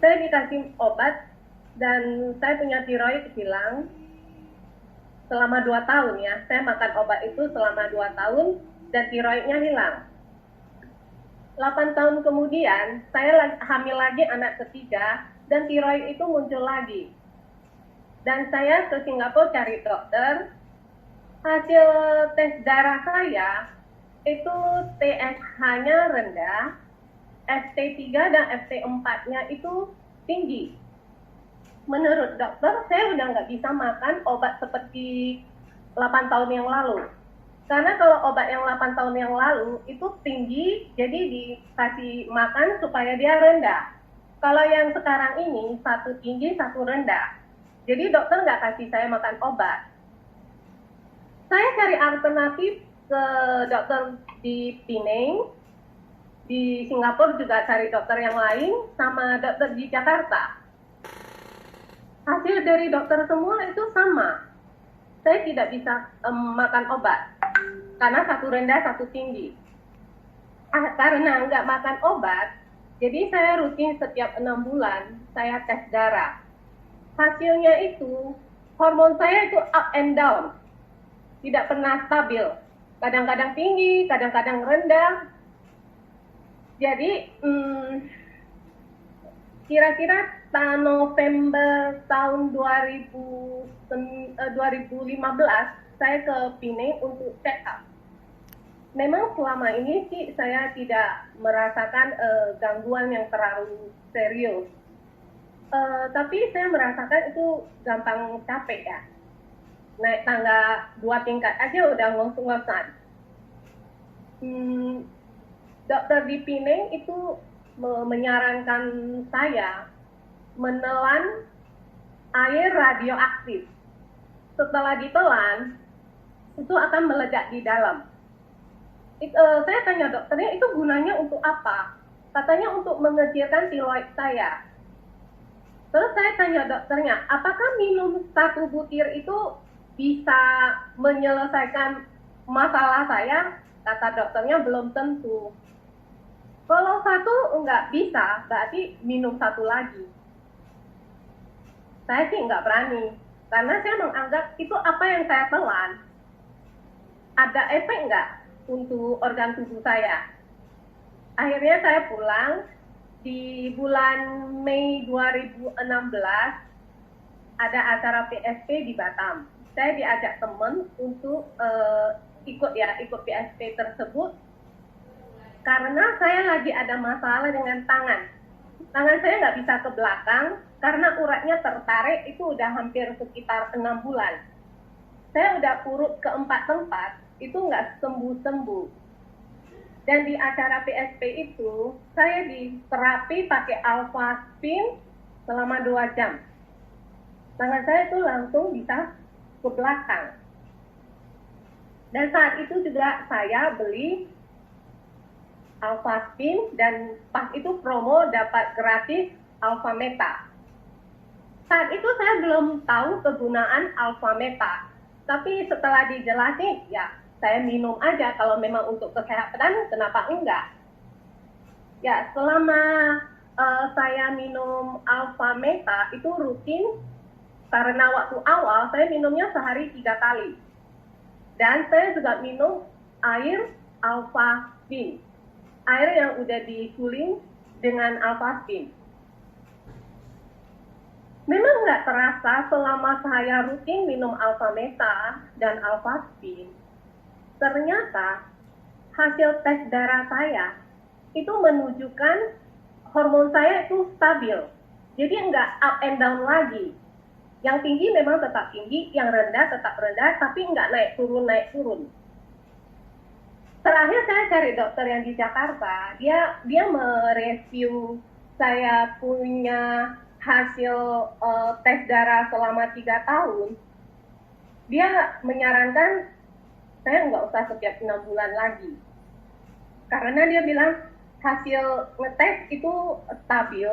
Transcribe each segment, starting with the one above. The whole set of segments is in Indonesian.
saya dikasih obat dan saya punya tiroid hilang selama 2 tahun ya. Saya makan obat itu selama 2 tahun dan tiroidnya hilang. 8 tahun kemudian, saya hamil lagi anak ketiga dan tiroid itu muncul lagi. Dan saya ke Singapura cari dokter. Hasil tes darah saya itu TSH-nya rendah, FT3 dan FT4-nya itu tinggi. Menurut dokter, saya udah nggak bisa makan obat seperti 8 tahun yang lalu. Karena kalau obat yang 8 tahun yang lalu itu tinggi, jadi dikasih makan supaya dia rendah. Kalau yang sekarang ini, satu tinggi, satu rendah. Jadi dokter nggak kasih saya makan obat. Saya cari alternatif ke dokter di Penang, di Singapura juga cari dokter yang lain, sama dokter di Jakarta. Hasil dari dokter semua itu sama. Saya tidak bisa makan obat, karena satu rendah, satu tinggi. Karena nggak makan obat, jadi saya rutin setiap 6 bulan, saya tes darah. Hasilnya itu, hormon saya itu up and down. Tidak pernah stabil. Kadang-kadang tinggi, kadang-kadang rendah. Jadi, kira-kira November tahun 2015, saya ke Penang untuk check up. Memang selama ini sih saya tidak merasakan gangguan yang terlalu serius. Tapi saya merasakan itu gampang capek ya. Naik tangga 2 tingkat aja udah ngos-ngosan. Dokter di Penang itu menyarankan saya menelan air radioaktif. Setelah ditelan, itu akan meledak di dalam. Saya tanya dokternya, itu gunanya untuk apa? Katanya untuk mengecilkan tiroid saya. Terus saya tanya dokternya, apakah minum 1 butir itu bisa menyelesaikan masalah saya? Kata dokternya belum tentu. Kalau 1 nggak bisa, berarti minum 1 lagi. Saya sih nggak berani, karena saya menganggap itu apa yang saya telan, ada efek nggak untuk organ tubuh saya. Akhirnya saya pulang, di bulan Mei 2016, ada acara PSP di Batam. Saya diajak teman untuk ikut PSP tersebut, karena saya lagi ada masalah dengan tangan. Tangan saya nggak bisa ke belakang, karena uratnya tertarik, itu udah hampir sekitar 6 bulan. Saya udah urut ke 4 tempat, itu nggak sembuh-sembuh. Dan di acara PSP itu, saya diterapi pakai alpha spin selama 2 jam. Tangan saya itu langsung bisa ke belakang. Dan saat itu juga saya beli alpha spin dan pas itu promo dapat gratis alpha meta. Saat itu saya belum tahu kegunaan alpha meta, tapi setelah dijelasin, ya saya minum aja kalau memang untuk kesehatan, kenapa enggak? Ya, selama saya minum alpha meta itu rutin, karena waktu awal saya minumnya sehari 3 kali. Dan saya juga minum air alpha spin, air yang udah disuling dengan alpha spin. Memang nggak terasa selama saya rutin minum alpha meta dan alpha spin, ternyata hasil tes darah saya itu menunjukkan hormon saya itu stabil. Jadi nggak up and down lagi. Yang tinggi memang tetap tinggi, yang rendah tetap rendah, tapi nggak naik turun. Terakhir saya cari dokter yang di Jakarta, dia mereview saya punya hasil tes darah selama 3 tahun. Dia menyarankan saya nggak usah setiap 6 bulan lagi. Karena dia bilang hasil ngetes itu stabil,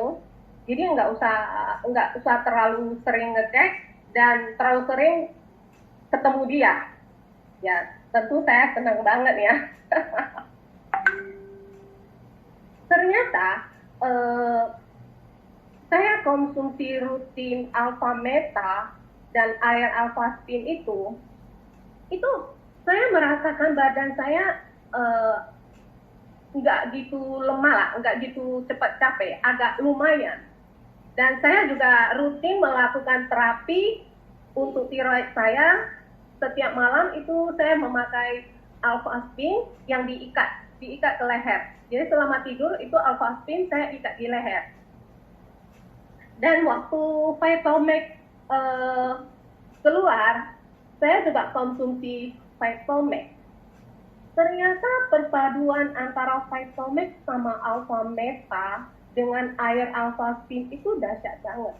jadi nggak usah terlalu sering ngecek dan terlalu sering ketemu dia. Ya, tentu saya senang banget ya. Ternyata saya konsumsi rutin alfa meta dan air alfa spin itu saya merasakan badan saya nggak gitu lemah lah, nggak gitu cepat capek, agak lumayan. Dan saya juga rutin melakukan terapi untuk tiroid saya. Setiap malam itu saya memakai alpha spin yang diikat ke leher. Jadi selama tidur itu alpha spin saya ikat di leher. Dan waktu Vitamex keluar, saya juga konsumsi Vitamex. Ternyata perpaduan antara Vitamex sama alpha meta dengan air alpha spin itu dahsyat banget.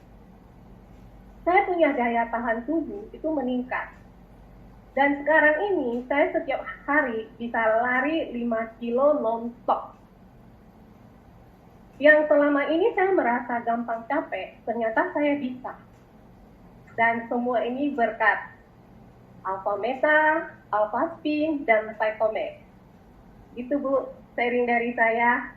Saya punya daya tahan tubuh itu meningkat. Dan sekarang ini saya setiap hari bisa lari 5 kilo non-stop. Yang selama ini saya merasa gampang capek, ternyata saya bisa. Dan semua ini berkat alpha meta, alpha spin, dan Vitamex. Itu Bu, sharing dari saya.